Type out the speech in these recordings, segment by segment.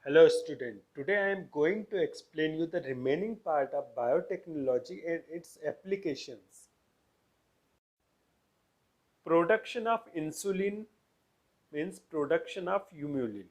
Hello student, today I am going to explain you the remaining part of biotechnology and its applications. Production of insulin means production of humulin.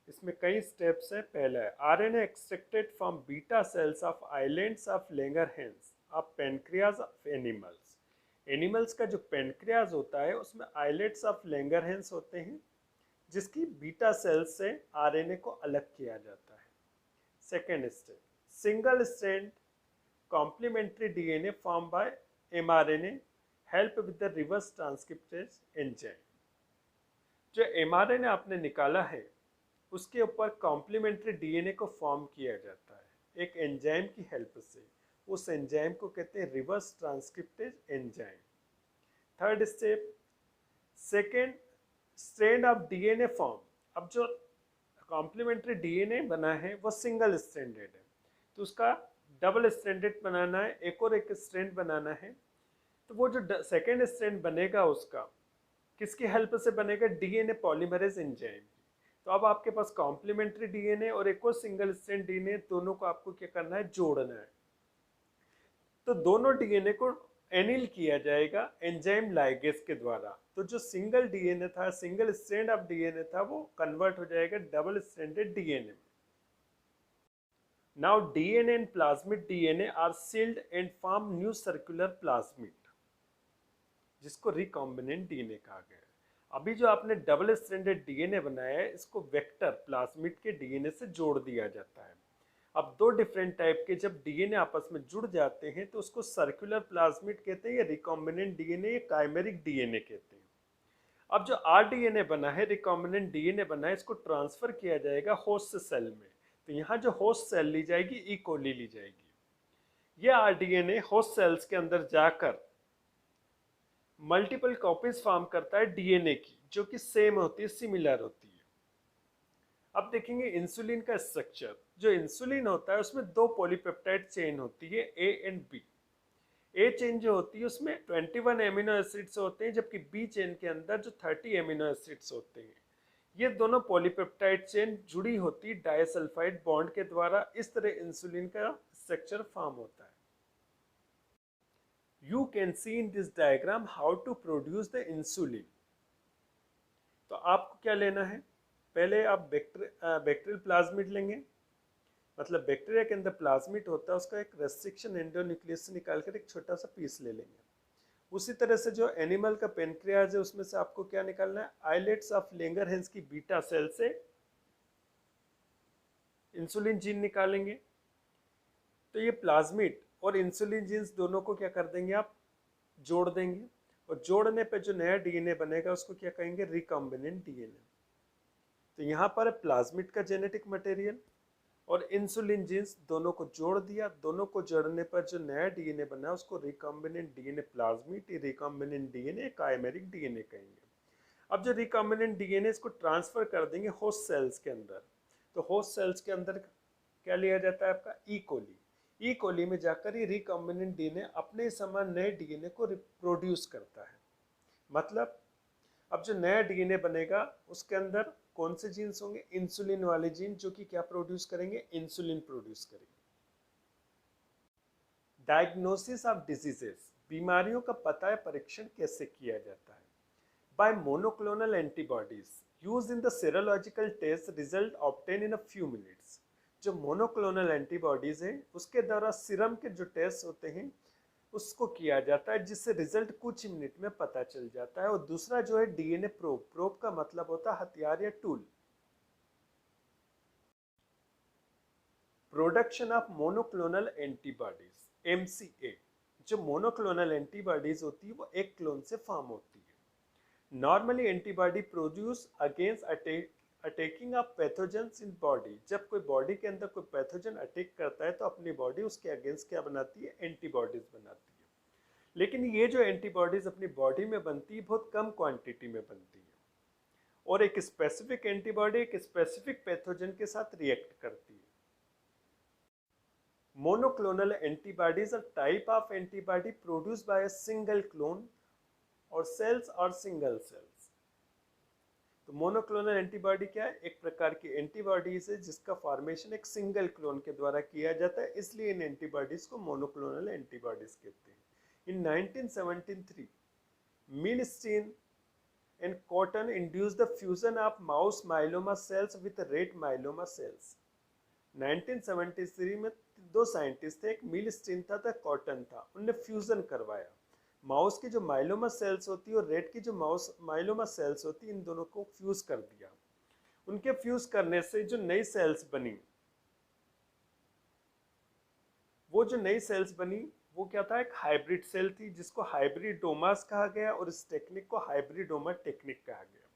इसमें कई steps है. पहला है RNA extracted from beta cells of islands of Langerhans of pancreas of animals. Animals का जो pancreas होता है उसमें आइलेट्स ऑफ लैंगरहैंस होते हैं जिसकी बीटा सेल्स से आरएनए को अलग किया जाता है. Second step single strand complementary DNA form by mRNA help with the reverse transcriptase enzyme. जो एमआरएनए आपने निकाला है उसके ऊपर कॉम्प्लीमेंट्री डीएनए को फॉर्म किया जाता है एक एंजाइम की हेल्प से. उस एंजाइम को कहते हैं reverse transcriptase enzyme. Third step second strand of DNA form. अब जो कॉम्प्लीमेंट्री डीएनए बना है वो सिंगल स्ट्रैंडेड है तो उसका डबल स्ट्रैंडेड बनाना है, एक स्ट्रैंड बनाना है. तो वो जो सेकेंड स्ट्रैंड बनेगा उसका किसकी हेल्प से बनेगा? DNA polymerase enzyme. तो अब आपके पास कॉम्प्लीमेंट्री डीएनए और एक और सिंगल स्ट्रैंड डीएनए दोनों को आपको क्या करना है? जोड़ना है. तो दोनों डीएनए को एनिल किया जाएगा एंजाइम लाइगेज के द्वारा. तो जो सिंगल डीएनए था, सिंगल स्ट्रैंड ऑफ डीएनए था, वो कन्वर्ट हो जाएगा डबल स्ट्रैंडेड डीएनए में. Now DNA and plasmid DNA are sealed and form new circular plasmid जिसको रिकॉम्बिनेंट डीएनए कहा गया है. अभी जो आपने डबल स्ट्रैंडेड डीएनए बनाया है इसको वेक्टर प्लाज्मिड के डीएनए से जोड़ दिया जाता है. अब दो डिफरेंट टाइप के जब डीएनए आपस में जुड़ जाते हैं तो उसको सर्कुलर प्लाज्मिड कहते हैं या रिकॉम्बिनेंट डीएनए या काइमेरिक डीएनए कहते हैं. अब जो आरडीएनए बना है, रिकॉम्बिनेंट डीएनए बना है, इसको ट्रांसफर किया जाएगा होस्ट सेल में. तो यहाँ जो होस्ट सेल ली जाएगी ई कोली ली जाएगी. यह आरडीएनए होस्ट सेल्स के अंदर जाकर मल्टीपल कॉपीज फॉर्म करता है डीएनए की जो कि सेम होती है, सिमिलर होती है. अब देखेंगे इंसुलिन का स्ट्रक्चर. जो इंसुलिन होता है उसमें दो पॉलीपेप्टाइड चेन होती है A and B. A chain जो होती है उसमें 21 एमिनो एसिड्स होते हैं जबकि बी चेन के अंदर जो 30 एमिनो एसिड्स होते हैं. ये दोनों पॉलीपेप्टाइड चेन जुड़ी होती है डाइसल्फाइड बॉन्ड के द्वारा. इस तरह इंसुलिन का स्ट्रक्चर फॉर्म होता है. You can see in this diagram how to produce the insulin. तो आपको क्या लेना है? पहले आप बैक्टीरियल प्लाज्मिड लेंगे. मतलब बैक्टीरिया के अंदर प्लाज्मिड होता है उसका एक रेस्ट्रिक्शन एंडोन्यूक्लियस से निकाल कर एक छोटा सा पीस ले लेंगे. उसी तरह से जो एनिमल का पेनक्रियाज है उसमें से आपको क्या निकालना है? आइलेट्स ऑफ लैंगरहैंस की बीटा सेल से इंसुलिन जीन निकालेंगे. तो ये प्लाज्मिड और इंसुलिन जीन्स दोनों को क्या कर देंगे? आप जोड़ देंगे और जोड़ने पे जो नया डीएनए बनेगा उसको क्या कहेंगे? Recombinant DNA. तो यहाँ पर प्लाज्मिड का जेनेटिक मटेरियल और इंसुलिन जीन्स दोनों को जोड़ दिया. दोनों को जोड़ने पर जो नया डीएनए बना उसको recombinant DNA plasmid, recombinant DNA chimeric DNA कहेंगे. अब जो रिकॉम्बिनेंट डीएनए इसको ट्रांसफर कर देंगे होस्ट सेल्स के अंदर. तो होस्ट सेल्स के अंदर क्या लिया जाता है? आपका ई कोली. ई कोली में जाकर ये रिकॉम्बिनेंट डीएनए अपने समान नए डीएनए को प्रोड्यूस करता है. मतलब अब जो नया डीएनए बनेगा उसके अंदर कौन से जीन्स होंगे? इंसुलिन वाले जीन जो कि क्या प्रोड्यूस करेंगे? इंसुलिन प्रोड्यूस करेंगे. Diagnosis of diseases. बीमारियों का पता या परीक्षण कैसे किया जाता है? By monoclonal antibodies use in the serological test result obtain in a few minutes. जो मोनोक्लोनल एंटीबॉडीज है उसके द्वारा सीरम के जो टेस्ट होते हैं उसको किया जाता है जिससे रिजल्ट कुछ मिनट में पता चल जाता है. और दूसरा जो है डीएनए प्रोब. प्रोब का मतलब होता है हथियार या tool. Production of monoclonal antibodies MCA. जो मोनोक्लोनल एंटीबॉडीज होती है वो एक क्लोन से फॉर्म होती है. Normally antibody produce against attacking of pathogens in body. जब कोई बॉडी के अंदर कोई पैथोजन अटैक करता है तो अपनी बॉडी उसके अगेंस्ट क्या बनाती है? एंटीबॉडीज बनाती है. लेकिन ये जो एंटीबॉडीज अपनी बॉडी में बनती है बहुत कम क्वांटिटी में बनती है और एक स्पेसिफिक एंटीबॉडी एक स्पेसिफिक पैथोजन के साथ रिएक्ट करती है. Monoclonal antibodies are type of antibody produced by a single clone or cells or single cells. तो मोनोक्लोनल एंटीबॉडी क्या है? एक प्रकार की एंटीबॉडीज है जिसका फॉर्मेशन एक सिंगल क्लोन के द्वारा किया जाता है, इसलिए इन एंटीबॉडीज को मोनोक्लोनल एंटीबॉडीज कहते हैं। इन 1973 Milstein and Cotton induced the fusion of mouse myeloma cells with rat myeloma cells। 1973 में दो साइंटिस्ट थे, एक मिलस्टीन था कॉटन था, उनने फ्यूजन करवाया माउस की जो माइलोमा सेल्स होती है और रेट की जो माउस माइलोमा सेल्स होती है, इन दोनों को फ्यूज कर दिया। उनके फ्यूज करने से जो नई सेल्स बनी, वो जो नई सेल्स बनी वो क्या था? एक हाइब्रिड सेल थी जिसको हाइब्रिडोमास कहा गया और इस टेक्निक को हाइब्रिडोमा टेक्निक कहा गया।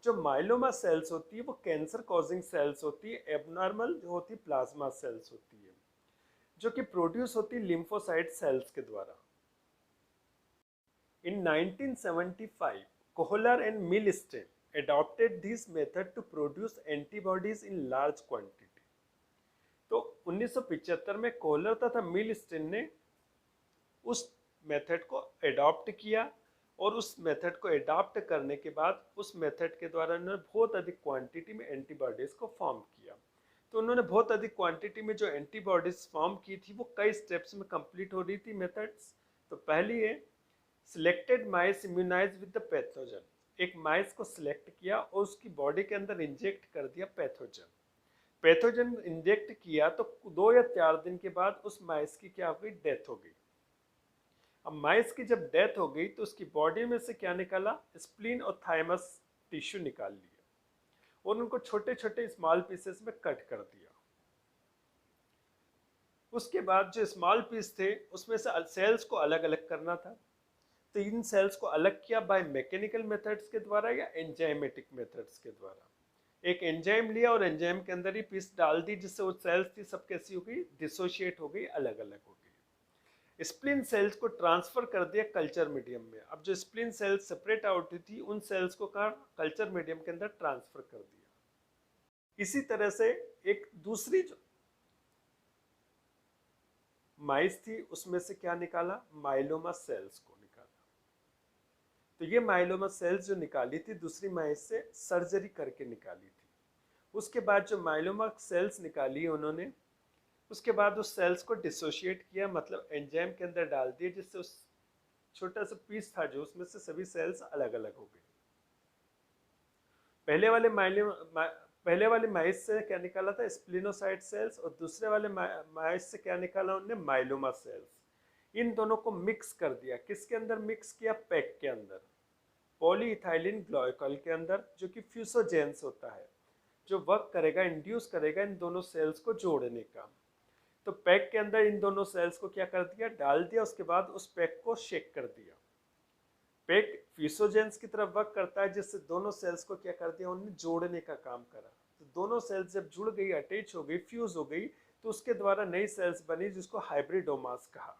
जो माइलोमा सेल्स होती है वो कैंसर कॉजिंग सेल्स होती है, एबनॉर्मल जो होती है प्लाज्मा सेल्स होती है, जो कि प्रोड्यूस होती है लिम्फोसाइट सेल्स के द्वारा। In 1975, Kohler and Milstein adopted this method to produce antibodies in large quantity। तो 1975 में कोहलर तथा मिलस्टीन ने उस मेथड को एडॉप्ट किया और उस मेथड को एडॉप्ट करने के बाद उस मेथड के द्वारा उन्होंने बहुत अधिक क्वांटिटी में एंटीबॉडीज को फॉर्म किया। तो उन्होंने बहुत अधिक क्वांटिटी में जो एंटीबॉडीज फॉर्म की थी वो कई स्टेप्स में कंप्लीट हो रही थी मेथड्स। तो पहली है selected mice immunise with the pathogen. एक माइस को सिलेक्ट किया और उसकी बॉडी के अंदर इंजेक्ट कर दिया पैथोजन। पैथोजन इंजेक्ट किया तो 2 या 4 दिन के बाद उस माइस की क्या हो गई? डेथ हो गई। अब माइस की जब डेथ हो गई तो उसकी बॉडी में से क्या निकाला? स्प्लीन और थाइमस टिश्यू निकाल लिया और उनको छोटे छोटे स्मॉल पीसेस में कट कर दिया। उसके बाद जो स्मॉल पीस थे उसमें से सेल्स को अलग अलग करना था, तो इन सेल्स को अलग किया बाय मैकेनिकल मेथड्स के द्वारा या एंजाइमेटिक मेथड्स के द्वारा। एक एंजाइम लिया और एंजाइम के अंदर ही पीस डाल दी, जिससे वो सेल्स थी सब कैसी हो गई? डिसोशिएट हो गई, अलग अलग हो गई। स्प्लिन सेल्स को ट्रांसफर कर दिया कल्चर मीडियम में। अब जो स्प्लिन सेल्स सेपरेट आउट हुई थी उन सेल्स को कहाँ? कल्चर मीडियम के अंदर ट्रांसफर कर दिया। इसी तरह से एक दूसरी जो माइस थी उसमें से क्या निकाला? माइलोमा सेल्स को निकाला। तो ये माइलोमा सेल्स जो निकाली थी दूसरी माइस से सर्जरी करके निकाली थी। उसके बाद जो माइलोमा सेल्स निकाली उन्होंने, उसके बाद उस सेल्स को डिसोशिएट किया, मतलब एंजाइम के अंदर डाल दिया, जिससे उस छोटा सा पीस था जो उसमें से सभी सेल्स अलग अलग हो गई। पहले वाले माइस से क्या निकाला था? स्प्लिनोसाइट सेल्स, और दूसरे वाले माइस से क्या निकाला उन्होंने? Myeloma sales. इन दोनों को मिक्स कर दिया। किसके अंदर मिक्स किया? पैक के अंदर, पॉलीइथाइलिन ग्लाइकॉल के अंदर, जो कि फ्यूसोजेंस होता है, जो वर्क करेगा, इंड्यूस करेगा इन दोनों सेल्स को जोड़ने का। तो पैक के अंदर इन दोनों सेल्स को क्या कर दिया? डाल दिया। उसके बाद उस पैक को शेक कर दिया। पैक फ्यूसोजेंस की तरफ वर्क करता है, जिससे दोनों सेल्स को क्या कर दिया? उन्होंने जोड़ने का काम करा। तो दोनों सेल्स जब जुड़ गई, अटैच हो गई, फ्यूज हो गई, तो उसके द्वारा नई सेल्स बनी जिसको हाइब्रिडोमास कहा।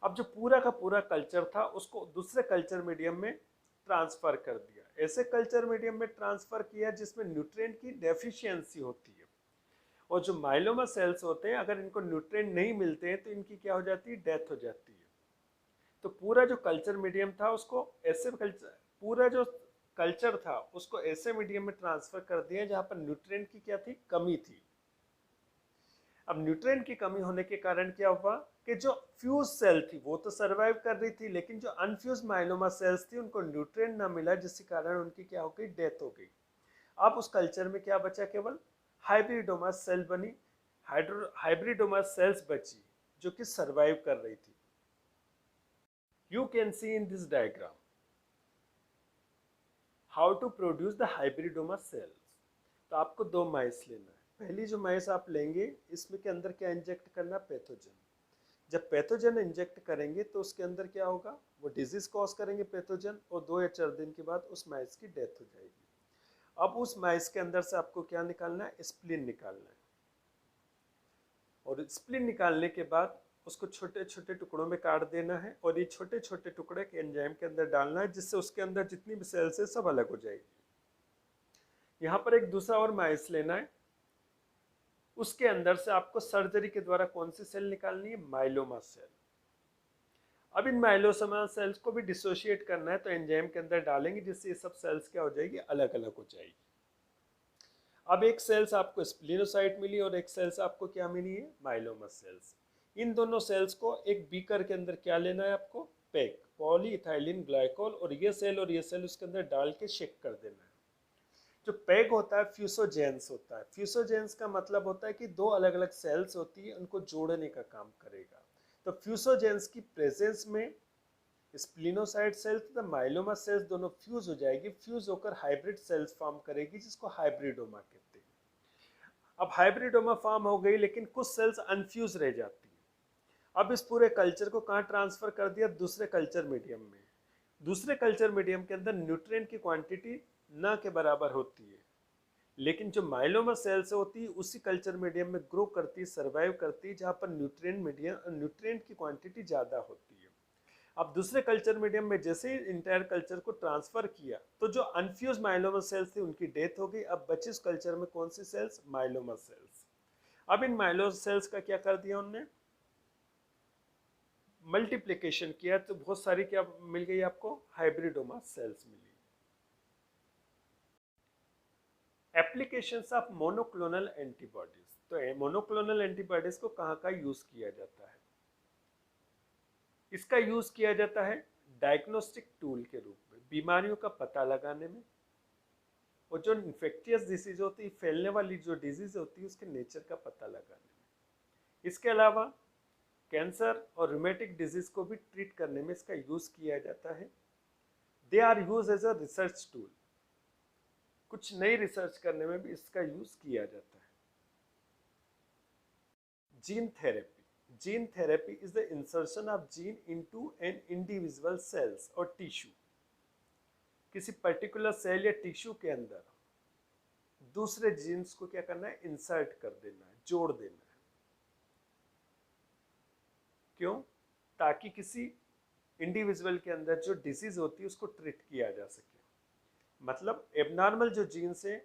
अब जो पूरा का पूरा कल्चर था उसको दूसरे कल्चर मीडियम में ट्रांसफर कर दिया। ऐसे कल्चर मीडियम में ट्रांसफर किया जिसमें न्यूट्रिएंट की डेफिशिएंसी होती है, और जो माइलोमा सेल्स होते हैं अगर इनको न्यूट्रिएंट नहीं मिलते हैं तो इनकी क्या हो जाती है? डेथ हो जाती है। तो पूरा जो कल्चर मीडियम था उसको ऐसे पूरा जो कल्चर था उसको ऐसे मीडियम में ट्रांसफर कर दिया जहां पर न्यूट्रिएंट की क्या थी? कमी थी। अब न्यूट्रिएंट की कमी होने के कारण क्या हुआ कि जो फ्यूज सेल थी वो तो सरवाइव कर रही थी, लेकिन जो अनफ्यूज माइलोमा सेल्स थी उनको न्यूट्रिएंट ना मिला, जिसके कारण उनकी क्या हो गई? डेथ हो गई। अब उस कल्चर में क्या बचा? केवल हाइब्रिडोमा सेल बनी, हाइब्रिडोमा सेल्स बची जो कि सरवाइव कर रही थी। You can see in this diagram how to produce the hybridoma cells. तो आपको 2 माइस लेना है। पहली जो माइस आप लेंगे इसमें के अंदर क्या इंजेक्ट करना? पैथोजन। जब पैथोजन इंजेक्ट करेंगे तो उसके अंदर क्या होगा? वो डिजीज कॉज करेंगे पैथोजन, और 2 या 4 दिन के बाद उस माइस की डेथ हो जाएगी। अब उस माइस के अंदर से आपको क्या निकालना है? स्प्लिन निकालना है, और स्प्लिन निकालने के बाद उसको छोटे छोटे टुकड़ों में काट देना है, और ये छोटे छोटे टुकड़े के एंजाइम के अंदर डालना है, जिससे उसके अंदर जितनी भी सेल्स है सब अलग हो जाएगी। यहाँ पर एक दूसरा और माइस लेना है, उसके अंदर से आपको सर्जरी के द्वारा कौन सी सेल निकालनी है? Myeloma cell. अब इन माइलोसोमल सेल्स को भी डिसोशिएट करना है तो एंजाइम के अंदर डालेंगे, जिससे ये सब सेल्स क्या हो जाएगी, अलग अलग हो जाएगी। अब एक सेल्स आपको स्प्लिनोसाइट मिली और एक सेल्स आपको क्या मिली है, माइलोमस सेल्स। इन दोनों सेल्स को एक बीकर के अंदर क्या लेना है आपको, पैक पॉलीइथाइलिन ग्लाइकोल, और ये सेल उसके अंदर डाल के शेक कर देना है। जो पैग होता है फ्यूसोजेंस होता है। फ्यूसोजेंस का मतलब होता है कि दो अलग अलग सेल्स होती है, उनको जोड़ने का काम करेगा। तो फ्यूसोजेंस की प्रेजेंस में स्प्लिनोसाइट सेल्स तथा माइलोमा सेल्स दोनों फ्यूज हो जाएगी, फ्यूज होकर हाइब्रिड सेल्स फॉर्म करेगी, जिसको हाइब्रिडोमा कहते हैं। अब हाइब्रिडोमा फॉर्म हो गई, लेकिन कुछ सेल्स अनफ्यूज रह जाती हैं। अब इस पूरे कल्चर को कहाँ ट्रांसफर कर दिया, दूसरे कल्चर मीडियम में। दूसरे कल्चर मीडियम के अंदर न्यूट्रिएंट की क्वांटिटी न के बराबर होती है, लेकिन जो माइलोमा सेल्स होती है उसी कल्चर मीडियम में ग्रो करती, सर्वाइव करती, जहाँ पर न्यूट्रिएंट की क्वांटिटी ज़्यादा होती है। अब दूसरे कल्चर मीडियम में जैसे ही इंटायर कल्चर को ट्रांसफर किया तो जो अनफ्यूज माइलोमा सेल्स थी उनकी डेथ हो गई। अब बची इस कल्चर में कौन सी सेल्स, माइलोमा सेल्स। अब इन माइलोमा सेल्स का क्या कर दिया उनने, मल्टीप्लिकेशन किया, तो बहुत सारी क्या मिल गई आपको, हाइब्रिडोमा सेल्स मिली। Applications of monoclonal antibodies. तो मोनोक्लोनल एंटीबॉडीज को कहाँ का यूज किया जाता है, इसका यूज किया जाता है डायग्नोस्टिक टूल के रूप में, बीमारियों का पता लगाने में, और जो इन्फेक्टियस डिसीज होती है, फैलने वाली जो डिजीज होती है, उसके नेचर का पता लगाने में। इसके अलावा कैंसर और रूमेटिक डिजीज को भी ट्रीट करने में इसका यूज किया जाता है। They are use as a research tool, कुछ नई रिसर्च करने में भी इसका यूज किया जाता है। Gene therapy. Gene therapy is the insertion of gene into an individual cells और टिश्यू। किसी पर्टिकुलर सेल या टिश्यू के अंदर दूसरे जीन्स को क्या करना है, इंसर्ट कर देना है, जोड़ देना है। क्यों, ताकि किसी इंडिविजुअल के अंदर जो डिजीज होती है उसको ट्रीट किया जा सके। मतलब एबनॉर्मल जो जीन्स है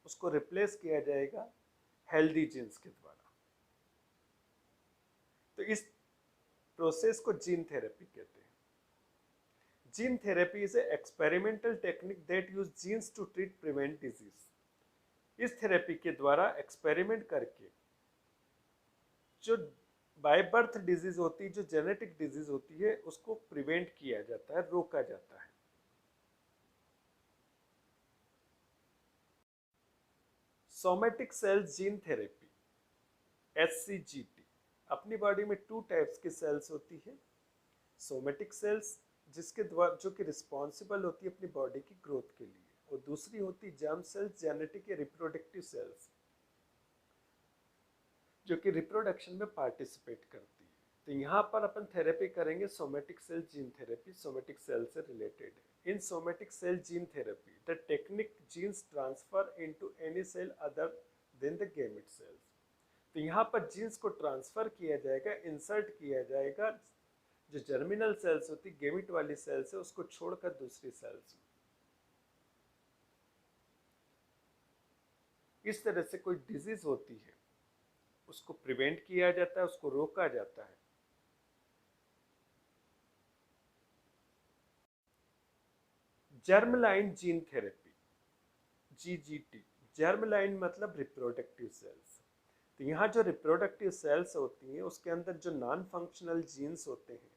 उसको रिप्लेस किया जाएगा हेल्दी जीन्स के द्वारा। तो इस प्रोसेस को जीन थेरेपी कहते हैं। Gene therapy is a experimental technique that use genes to treat prevent disease. इस थेरेपी के द्वारा एक्सपेरिमेंट करके जो बाय बर्थ डिजीज होती है, जो जेनेटिक डिजीज होती है, उसको प्रिवेंट किया जाता है, रोका जाता है। Somatic cell gene therapy, SCGT। अपनी बॉडी में 2 टाइप्स की सेल्स होती है। सोमेटिक सेल्स जिसके द्वारा जो कि रिस्पॉन्सिबल होती है अपनी बॉडी की ग्रोथ के लिए, और दूसरी होती जर्म सेल्स, जेनेटिक या रिप्रोडक्टिव सेल्स, जो कि रिप्रोडक्शन में पार्टिसिपेट करती है। तो यहाँ पर अपन थेरेपी करेंगे somatic cell gene therapy, somatic cell से रिलेटेड है। In somatic cell gene therapy the technique genes transfer into any cell other than the gamete cells. तो यहाँ पर जीन्स को ट्रांसफर किया जाएगा, इंसर्ट किया जाएगा, जो जर्मिनल सेल्स होती, गैमेट वाली सेल्स है, उसको छोड़कर दूसरी सेल्स में। इस तरह से कोई डिजीज होती है उसको प्रिवेंट किया जाता है, उसको रोका जाता है। Germline gene therapy, GGT। Germline मतलब रिप्रोडक्टिव सेल्स। तो यहाँ जो रिप्रोडक्टिव सेल्स होती हैं उसके अंदर जो नॉन फंक्शनल जीन्स होते हैं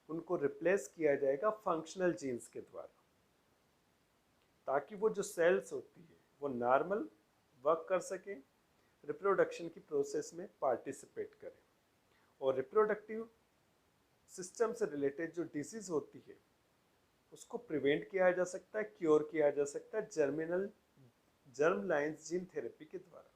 उनको रिप्लेस किया जाएगा फंक्शनल जीन्स के द्वारा, ताकि वो जो सेल्स होती है वो नॉर्मल वर्क कर सकें, रिप्रोडक्शन की प्रोसेस में पार्टिसिपेट करें, और रिप्रोडक्टिव सिस्टम से रिलेटेड जो डिजीज होती है उसको प्रिवेंट किया जा सकता है, क्योर किया जा सकता है जर्म लाइन्स जीन थेरेपी के द्वारा।